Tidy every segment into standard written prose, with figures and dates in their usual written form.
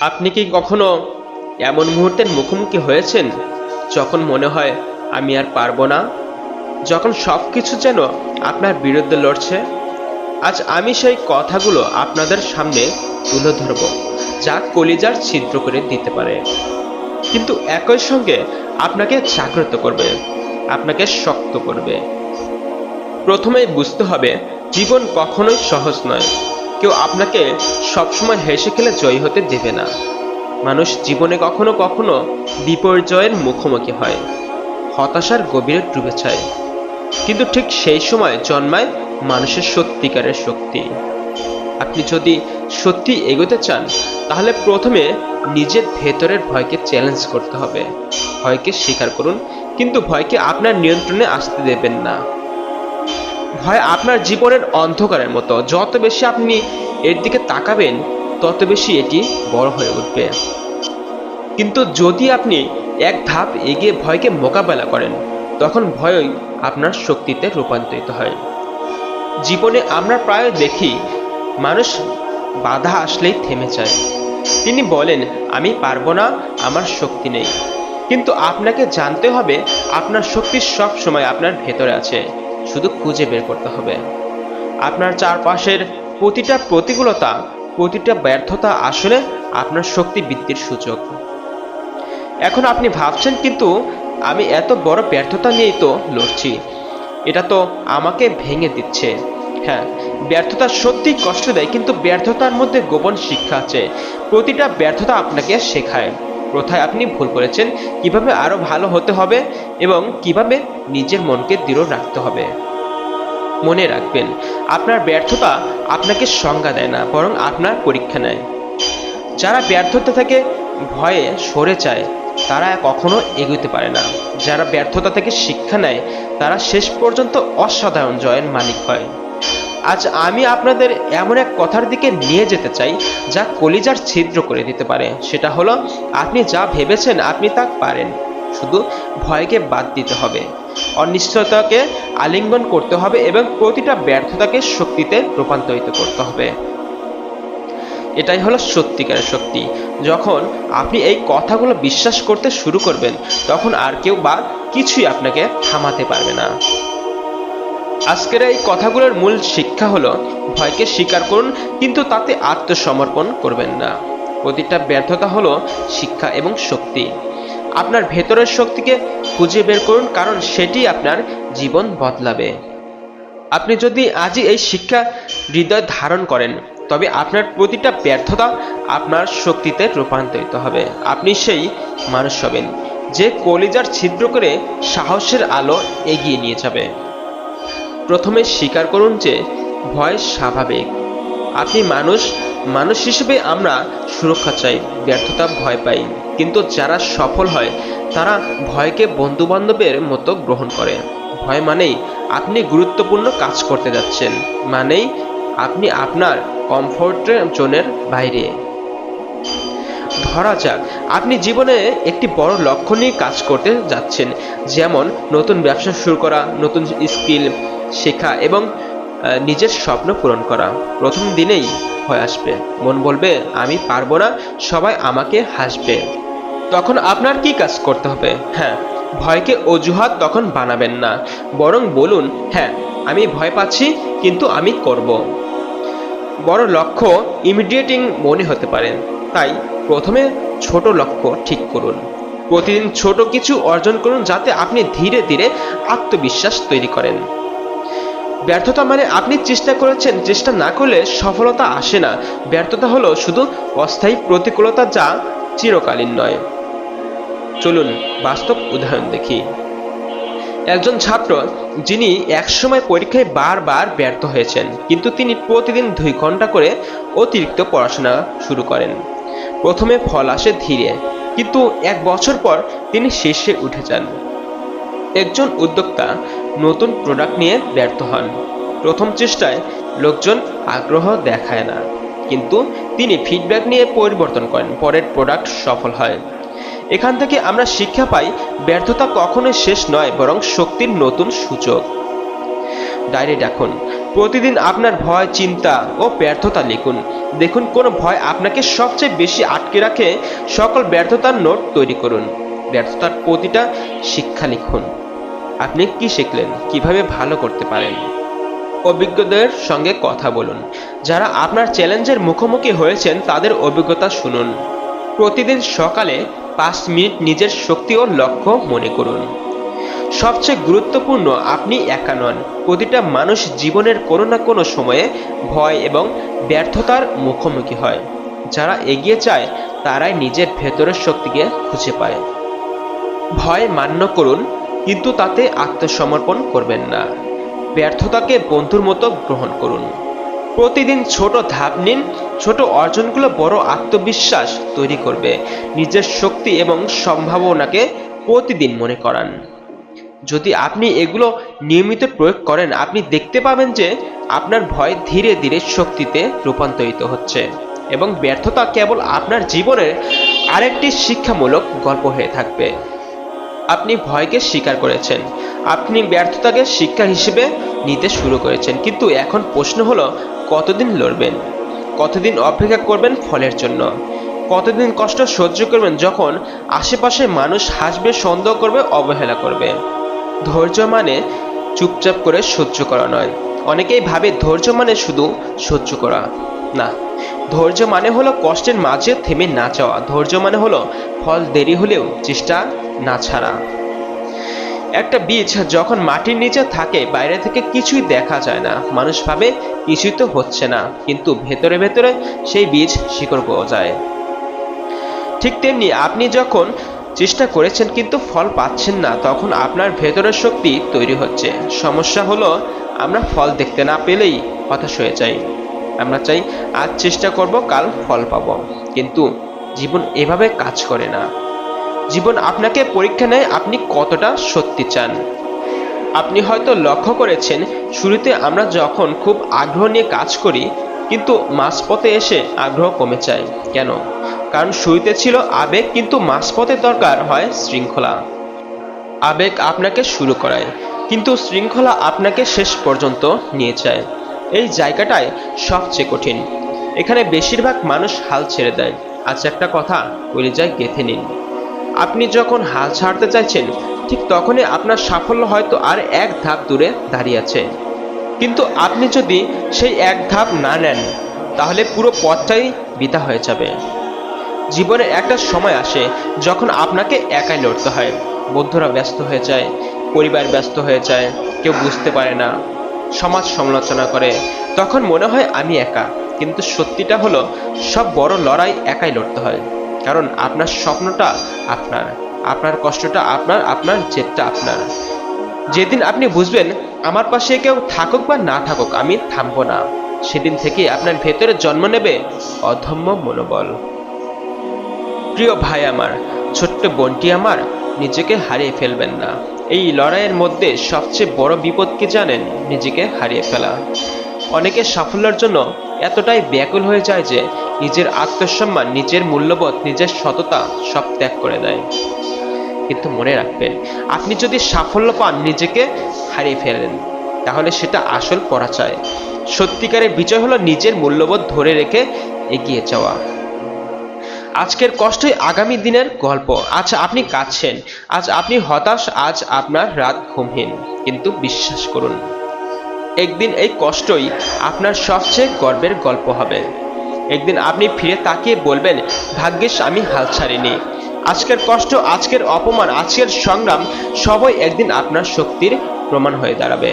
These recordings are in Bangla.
আপনি কি কখনো এমন মুহূর্তের মুখোমুখি হয়েছেন যখন মনে হয় আমি আর পারবো না, যখন সবকিছু যেন আপনার বিরুদ্ধে লড়ছে? আজ আমি সেই কথাগুলো আপনাদের সামনে তুলে ধরব, যা কলিজার ছিদ্র করে দিতে পারে, কিন্তু একই সঙ্গে আপনাকে জাগ্রত করবে, আপনাকে শক্ত করবে। প্রথমেই বুঝতে হবে, জীবন কখনোই সহজ নয়। কেউ আপনাকে সবসময় হেসে খেলে জয়ী হতে দেবে না। মানুষ জীবনে কখনো কখনো বিপর্যয়ের মুখোমুখি হয়, হতাশার গভীরে ডুবে যায়, কিন্তু ঠিক সেই সময় জন্মায় মানুষের সত্যিকারের শক্তি। আপনি যদি সত্যি এগোতে চান, তাহলে প্রথমে নিজের ভেতরের ভয়কে চ্যালেঞ্জ করতে হবে। ভয়কে স্বীকার করুন, কিন্তু ভয়কে আপনার নিয়ন্ত্রণে আসতে দেবেন না। ভয় আপনার জীবনের অন্ধকারের মতো, যত বেশি আপনি এর দিকে তাকাবেন, তত বেশি এটি বড় হয়ে উঠবে। কিন্তু যদি আপনি এক ধাপ এগিয়ে ভয়কে মোকাবেলা করেন, তখন ভয়ই আপনার শক্তিতে রূপান্তরিত হয়। জীবনে আমরা প্রায় দেখি, মানুষ বাধা আসলেই থেমে যায়। তিনি বলেন, আমি পারবো না, আমার শক্তি নেই। কিন্তু আপনাকে জানতে হবে, আপনার শক্তি সব সময় আপনার ভেতরে আছে, শুধু খুঁজে বের করতে হবে। আপনার চারপাশের প্রতিটা প্রতিকূলতা, প্রতিটা ব্যর্থতা আসলে আপনার শক্তি বৃদ্ধির সুযোগ। এখন আপনি ভাবছেন, কিন্তু আমি এত বড় ব্যর্থতা নিয়েই তো লড়ছি, এটা তো আমাকে ভেঙে দিচ্ছে। হ্যাঁ, ব্যর্থতা সত্যি কষ্ট দেয়, কিন্তু ব্যর্থতার মধ্যে গোপন শিক্ষা আছে। প্রতিটা ব্যর্থতা আপনাকে শেখায় কোথায় আপনি ভুল করেছেন, কিভাবে আরো ভালো হতে হবে, এবং কিভাবে নিজের মনকে দৃঢ় রাখতে হবে। মনে রাখবেন, আপনার ব্যর্থতা আপনাকে সংজ্ঞা দেয় না, বরং আপনার পরীক্ষা নেয়। যারা ব্যর্থতা থেকে ভয়ে সরে যায়, তারা কখনো এগোতে পারে না। যারা ব্যর্থতা থেকে শিক্ষা নেয়, তারা শেষ পর্যন্ত অসাধারণ জয়ের মালিক হয়। আজ আমি আপনাদের এমন এক কথার দিকে নিয়ে যেতে চাই, যা কলিজার ছিদ্র করে দিতে পারে। সেটা হলো, আপনি যা ভেবেছেন আপনি তা পারেন। শুধু ভয়কে বাদ দিতে হবে, অনিশ্চয়তাকে আলিঙ্গন করতে হবে, এবং প্রতিটা ব্যর্থতাকে শক্তিতে রূপান্তরিত করতে হবে। এটাই হলো সত্যিকারের শক্তি। যখন আপনি এই কথাগুলো বিশ্বাস করতে শুরু করবেন, তখন আর কেউ বা কিছুই আপনাকে থামাতে পারবে না। আজকের এই কথাগুলোর মূল শিক্ষা হলো, ভয়কে স্বীকার করুন, কিন্তু তাতে আত্মসমর্পণ করবেন না। প্রতিটা ব্যর্থতা হলো শিক্ষা এবং শক্তি। আপনার ভেতরের শক্তিকে খুঁজে বের করুন, কারণ সেটি আপনার জীবন বদলাবে। আপনি যদি আজই এই শিক্ষা হৃদয় ধারণ করেন, তবে আপনার প্রতিটা ব্যর্থতা আপনার শক্তিতে রূপান্তরিত হবে। আপনি সেই মানুষ হবেন, যে কলিজার ছিদ্র করে সাহসের আলো এগিয়ে নিয়ে যাবে। প্রথমে স্বীকার করুন যে ভয় স্বাভাবিক। আপনি মানুষ, মানুষ হিসেবে আমরা সুরক্ষা চাই, ব্যর্থতা ভয় পাই। কিন্তু যারা সফল হয়, তারা ভয়কে বন্ধু বান্ধবের মতো গ্রহণ করে। ভয় মানেই আপনি গুরুত্বপূর্ণ কাজ করতে যাচ্ছেন, মানেই আপনি আপনার কমফোর্ট জোনের বাইরে। ধরা যাক, আপনি জীবনে একটি বড় লক্ষ্য নিয়ে কাজ করতে যাচ্ছেন, যেমন নতুন ব্যবসা শুরু করা, নতুন স্কিল শেখা, এবং নিজের স্বপ্ন পূরণ করা। প্রথম দিনেই ভয় আসবে, মন বলবে আমি পারবো না, সবাই আমাকে হাসবে। তখন আপনার কি কাজ করতে হবে? হ্যাঁ, ভয়কে অজুহাত তখন বানাবেন না, বরং বলুন, হ্যাঁ আমি ভয় পাচ্ছি, কিন্তু আমি করব। বড় লক্ষ্য ইমিডিয়েটিং মনে হতে পারে, তাই প্রথমে ছোট লক্ষ্য ঠিক করুন। প্রতিদিন ছোট কিছু অর্জন করুন, যাতে আপনি ধীরে ধীরে আত্মবিশ্বাস তৈরি করেন। ব্যর্থতা মানে আপনি চেষ্টা করেছেন, চেষ্টা না করলে সফলতা আসে না। ব্যর্থতা হলো শুধু অস্থায়ী প্রতিকূলতা, যা চিরকালীন নয়। চলুন বাস্তব উদাহরণ দেখি। একজন ছাত্র, যিনি একসময় পরীক্ষায় বারবার ব্যর্থ হয়েছেন, কিন্তু তিনি প্রতিদিন 2 ঘন্টা করে অতিরিক্ত পড়াশোনা শুরু করেন। প্রথমে ফল আসে ধীরে, কিন্তু 1 বছর পর তিনি শীর্ষে উঠে যান। একজন উদ্যোক্তা নতুন প্রোডাক্ট নিয়ে ব্যর্থ হন। প্রথম চেষ্টায় লোকজন আগ্রহ দেখায় না, কিন্তু তিনি ফিডব্যাক নিয়ে পরিবর্তন করেন, পরের প্রোডাক্ট সফল হয়। এখান থেকে আমরা শিক্ষা পাই, ব্যর্থতা কখনোই শেষ নয়, বরং শক্তির নতুন সূচক। ডায়েরি রাখুন। প্রতিদিন আপনার ভয়, চিন্তা ও ব্যর্থতা লিখুন। দেখুন কোন ভয় আপনাকে সবচেয়ে বেশি আটকে রাখে। সকল ব্যর্থতার নোট তৈরি করুন। ব্যর্থতার প্রতিটা শিক্ষা লিখুন। আপনি কি শিখলেন, কিভাবে ভালো করতে পারেন। অভিজ্ঞদের সঙ্গে কথা বলুন। যারা আপনার চ্যালেঞ্জের মুখোমুখি হয়েছেন তাদের অভিজ্ঞতা শুনুন। প্রতিদিন সকালে 5 মিনিট নিজের শক্তি ও লক্ষ্য মনে করুন। সবচেয়ে গুরুত্বপূর্ণ, আপনি একা নন। প্রতিটা মানুষ জীবনের কোনো না কোনো সময়ে ভয় এবং ব্যর্থতার মুখোমুখি হয়। যারা এগিয়ে যায় তারাই নিজের ভেতরের শক্তিকে খুঁজে পায়। ভয় মান্য করুন, কিন্তু তাতে আত্মসমর্পণ করবেন না। ব্যর্থতাকে বন্ধুর মতো গ্রহণ করুন। প্রতিদিন ছোট ধাপ নিন। ছোট অর্জনগুলো বড় আত্মবিশ্বাস তৈরি করবে। নিজের শক্তি এবং সম্ভাবনাকে প্রতিদিন মনে করান। যদি আপনি এগুলো নিয়মিত প্রয়োগ করেন, আপনি দেখতে পাবেন যে আপনার ভয় ধীরে ধীরে শক্তিতে রূপান্তরিত হচ্ছে এবং ব্যর্থতা কেবল আপনার জীবনের আরেকটি শিক্ষামূলক গল্প হয়ে থাকবে। আপনি ভয়কে স্বীকার করেছেন, আপনি ব্যর্থতাকে শিক্ষা হিসেবে নিতে শুরু করেছেন, কিন্তু এখন প্রশ্ন হলো কতদিন লড়বেন, কতদিন অপেক্ষা করবেন ফলের জন্য, কতদিন কষ্ট সহ্য করবেন যখন আশেপাশের মানুষ হাসবে, সন্দেহ করবে, অবহেলা করবে। ধৈর্য মানে চুপচাপ করে সহ্য করা নয়। অনেকেই ভাবে ধৈর্য মানে শুধু সহ্য করা। না, ধৈর্য মানে হলো কষ্টের মাঝে থেমে না যাওয়া। ধৈর্য মানে হলো ফল দেরি হলেও চেষ্টা না ছাড়া। একটা বীজ যখন মাটির নিচে থাকে, বাইরে থেকে কিছুই দেখা যায় না। মানুষ ভাবে কিছুই তো হচ্ছে না, কিন্তু ভেতরে ভেতরে সেই বীজ শিকড় গজায়। ঠিক তেমনি আপনি যখন চেষ্টা করেছেন কিন্তু ফল পাচ্ছেন না, তখন আপনার ভেতরের শক্তি তৈরি হচ্ছে। সমস্যা হলো আমরা ফল দেখতে না পেলেই হতাশ হয়ে যাই। আমরা চাই আজ চেষ্টা করব, কাল ফল পাবো, কিন্তু জীবন এভাবে কাজ করে না। জীবন আপনাকে পরীক্ষা নেয় আপনি কতটা সত্যি চান। আপনি হয়তো লক্ষ্য করেছেন, শুরুতে আমরা যখন খুব আগ্রহ নিয়ে কাজ করি, কিন্তু মাঝপথে এসে আগ্রহ কমে যায়। কেন? কারণ শুরুতে ছিল আবেগ, কিন্তু মাঝপথে দরকার হয় শৃঙ্খলা। আবেগ আপনাকে শুরু করায়, কিন্তু শৃঙ্খলা আপনাকে শেষ পর্যন্ত নিয়ে যায়। এই জায়গাটাই সবচেয়ে কঠিন। এখানে বেশিরভাগ মানুষ হাল ছেড়ে দেয়। আজ একটা কথা কলিজায় গেঁথে নিন। আপনি যখন হাল ছাড়তে চাইছেন, ঠিক তখনই আপনার সাফল্য হয়তো আর এক ধাপ দূরে দাঁড়িয়ে আছে। কিন্তু আপনি যদি সেই এক ধাপ না নেন, তাহলে পুরো পথটাই বৃথা হয়ে যাবে। জীবনে একটা সময় আসে যখন আপনাকে একাই লড়তে হয়। বন্ধুরা ব্যস্ত হয়ে যায়, পরিবার ব্যস্ত হয়ে যায়, কেউ বুঝতে পারে না, সমাজ সমালোচনা করে। তখন মনে হয় আমি একা। কিন্তু সত্যিটা হলো, সব বড় লড়াই একাই লড়তে হয়। কারণ আপনার স্বপ্নটা আপনার, আপনার কষ্টটা আপনার, আপনার জেদটা আপনার। যেদিন আপনি বুঝবেন আমার পাশে কেউ থাকুক বা না থাকুক, আমি থামবো না, সেদিন থেকে আপনার ভেতরে জন্ম নেবে অদম্য মনোবল। প্রিয় ভাই আমার, ছোট্ট বোনটি আমার, নিজেকে হারিয়ে ফেলবেন না। এই লড়াইয়ের মধ্যে সবচেয়ে বড় বিপদ কি জানেন? নিজেকে হারিয়ে ফেলা। অনেকে সাফল্যের জন্য এতটাই ব্যাকুল হয়ে যায় যে নিজের আত্মসম্মান, নিজের মূল্যবোধ, নিজের সততা সব ত্যাগ করে দেয়। কিন্তু মনে রাখবেন, আপনি যদি সাফল্য পান, নিজেকে হারিয়ে ফেলেন, তাহলে সেটা আসল পরাজয়। সত্যিকারের বিজয় হলো নিজের মূল্যবোধ ধরে রেখে এগিয়ে যাওয়া। আজকের কষ্টই আগামী দিনের গল্প। আজ আপনি কাঁদছেন, আজ আপনি হতাশ, আজ আপনার রাত ঘুমহীন, কিন্তু বিশ্বাস করুন, একদিন এই কষ্টই আপনার সবচেয়ে গর্বের গল্প হবে। একদিন আপনি ফিরে তাকিয়ে বলবেন, ভাগ্যিস আমি হাল ছাড়িনি। আজকের কষ্ট, আজকের অপমান, আজকের সংগ্রাম সবই একদিন আপনার শক্তির প্রমাণ হয়ে দাঁড়াবে।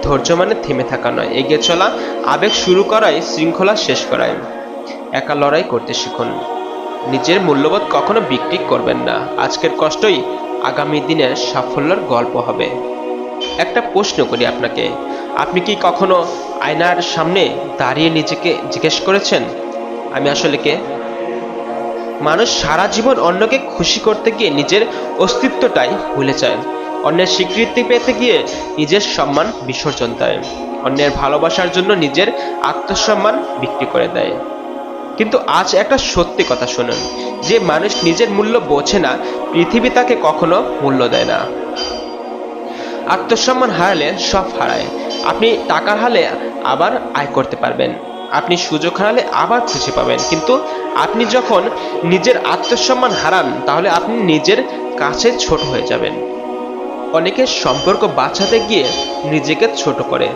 ধৈর্য মানে থেমে থাকা নয়, এগিয়ে চলা। আবেগ শুরু করাই, শৃঙ্খলা শেষ করায়। একা লড়াই করতে শিখুন। নিজের মূল্যবোধ কখনো বিক্রি করবেন না। আজকের কষ্টই আগামী দিনের সাফল্যের গল্প হবে। একটা প্রশ্ন করি আপনাকে, আপনি কি কখনো আয়নার সামনে দাঁড়িয়ে নিজেকে জিজ্ঞেস করেছেন, আমি আসলে কে? মানুষ সারা জীবন অন্যকে খুশি করতে গিয়ে নিজের অস্তিত্বটাই ভুলে যায়। অন্যের স্বীকৃতি পেতে গিয়ে নিজের সম্মান বিসর্জন দেয়। অন্যের ভালোবাসার জন্য নিজের আত্মসম্মান বিক্রি করে দেয়। কিন্তু আজ একটা সত্যি কথা শুনুন, যে মানুষ নিজের মূল্য বোঝে না, পৃথিবী তাকে কখনো মূল্য দেয় না। আত্মসম্মান হারালে সব হারায়। আপনি টাকা হারালে আবার আয় করতে পারবেন, আপনি সুযোগ হারালে আবার খুঁজে পাবেন, কিন্তু আপনি যখন নিজের আত্মসম্মান হারান তাহলে আপনি নিজের কাছে ছোট হয়ে যাবেন। অনেকে সম্পর্ক বাঁচাতে গিয়ে নিজেকে ছোট করে,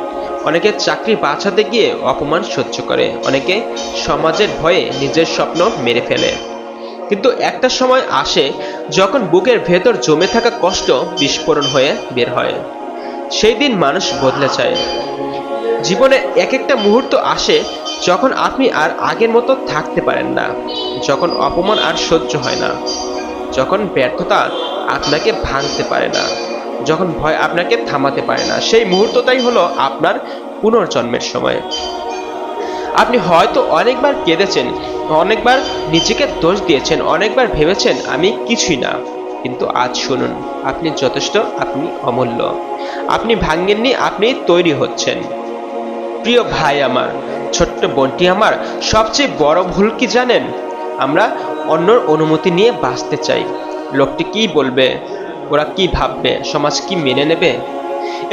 অনেকে চাকরি বাঁচাতে গিয়ে অপমান সহ্য করে, অনেকে সমাজের ভয়ে নিজের স্বপ্ন মেরে ফেলে। কিন্তু একটা সময় আসে যখন বুকের ভেতর জমে থাকা কষ্ট বিস্ফোরণ হয়ে বের হয়। সেই দিন মানুষ বদলে যায়। জীবনে এক একটা মুহূর্ত আসে যখন আপনি আর আগের মতো থাকতে পারেন না, যখন অপমান আর সহ্য হয় না, যখন ব্যর্থতা আপনাকে ভাঙতে পারে না, যখন ভয় আপনাকে থামাতে পারে না। সেই মুহূর্তটাই হলো আপনার পুনর্জন্মের সময়। আপনি হয়তো অনেকবার কেঁদেছেন, অনেকবার নিজেকে দোষ দিয়েছেন, অনেকবার ভেবেছেন আমি কিছুই না, কিন্তু আজ শুনুন, আপনি যথেষ্ট, আপনি অমূল্য, আপনি ভাঙেননি, আপনি তৈরি হচ্ছেন। প্রিয় ভাই আমার, ছোট্ট বোনটি আমার, সবচেয়ে বড় ভুল কি জানেন? আমরা অন্যর অনুমতি নিয়ে বাঁচতে চাই। লোকটি কি বলবে, ওরা কি ভাববে, সমাজ কি মেনে নেবে,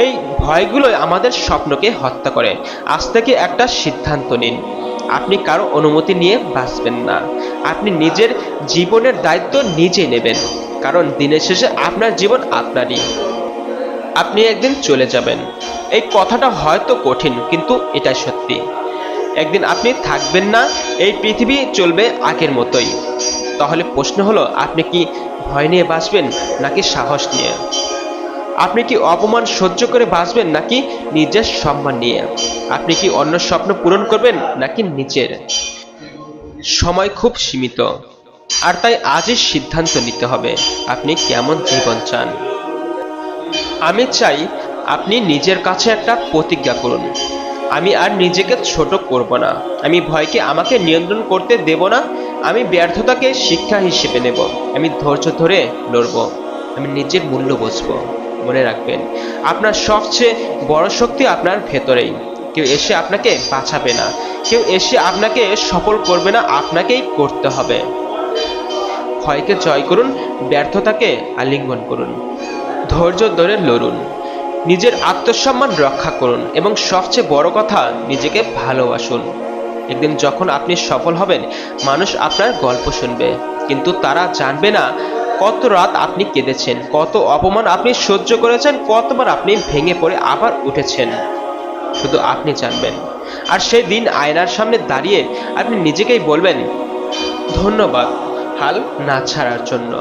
এই ভয়গুলোই আমাদের স্বপ্নকে হত্যা করে। আজ থেকে একটা সিদ্ধান্ত নিন, আপনি কারো অনুমতি নিয়ে বাঁচবেন না। আপনি নিজের জীবনের দায়িত্ব নিজেই নেবেন, কারণ দিনের শেষে আপনার জীবন আপনারই। আপনি একদিন চলে যাবেন, এই কথাটা হয়তো কঠিন, কিন্তু এটাই সত্যি। একদিন আপনি থাকবেন না, এই পৃথিবী চলবে আগের মতোই। তাহলে প্রশ্ন হলো, আপনি কি ভয় নিয়ে বাঁচবেন নাকি সাহস নিয়ে? আপনি কি অপমান সহ্য করে বাঁচবেন নাকি নিজের সম্মান নিয়ে? আপনি কি অন্য স্বপ্ন পূরণ করবেন নাকি নিজের? সময় খুব সীমিত, আর তাই আজই সিদ্ধান্ত নিতে হবে আপনি কেমন জীবন চান। আমি চাই আপনি নিজের কাছে একটা প্রতিজ্ঞা করুন, আমি আর নিজেকে ছোট করব না, আমি ভয়কে আমাকে নিয়ন্ত্রণ করতে দেব না, আমি ব্যর্থতাকে শিক্ষা হিসেবে নেব, আমি ধৈর্য ধরে লড়ব, আমি নিজের মূল্য বুঝবো। মনে রাখবেন, আপনার সবচেয়ে বড় শক্তি আপনার ভেতরেই। কেউ এসে আপনাকে বাঁচাবে না, কেউ এসে আপনাকে সফল করবে না, আপনাকেই করতে হবে। ভয়কে জয় করুন, ব্যর্থতাকে আলিঙ্গন করুন, ধৈর্য ধরে লড়ুন, নিজের আত্মসম্মান রক্ষা করুন, এবং সবচেয়ে বড় কথা, নিজেকে ভালোবাসুন। একদিন যখন আপনি সফল হবেন, মানুষ আপনার গল্প শুনবে, কিন্তু তারা জানবে না কত রাত আপনি কেঁদেছেন, কত অপমান আপনি সহ্য করেছেন, কতবার আপনি ভেঙে পড়ে আবার উঠেছেন। শুধু আপনি জানবেন। আর সেই দিন আয়নার সামনে দাঁড়িয়ে আপনি নিজেকেই বলবেন, ধন্যবাদ হাল না ছাড়ার জন্য।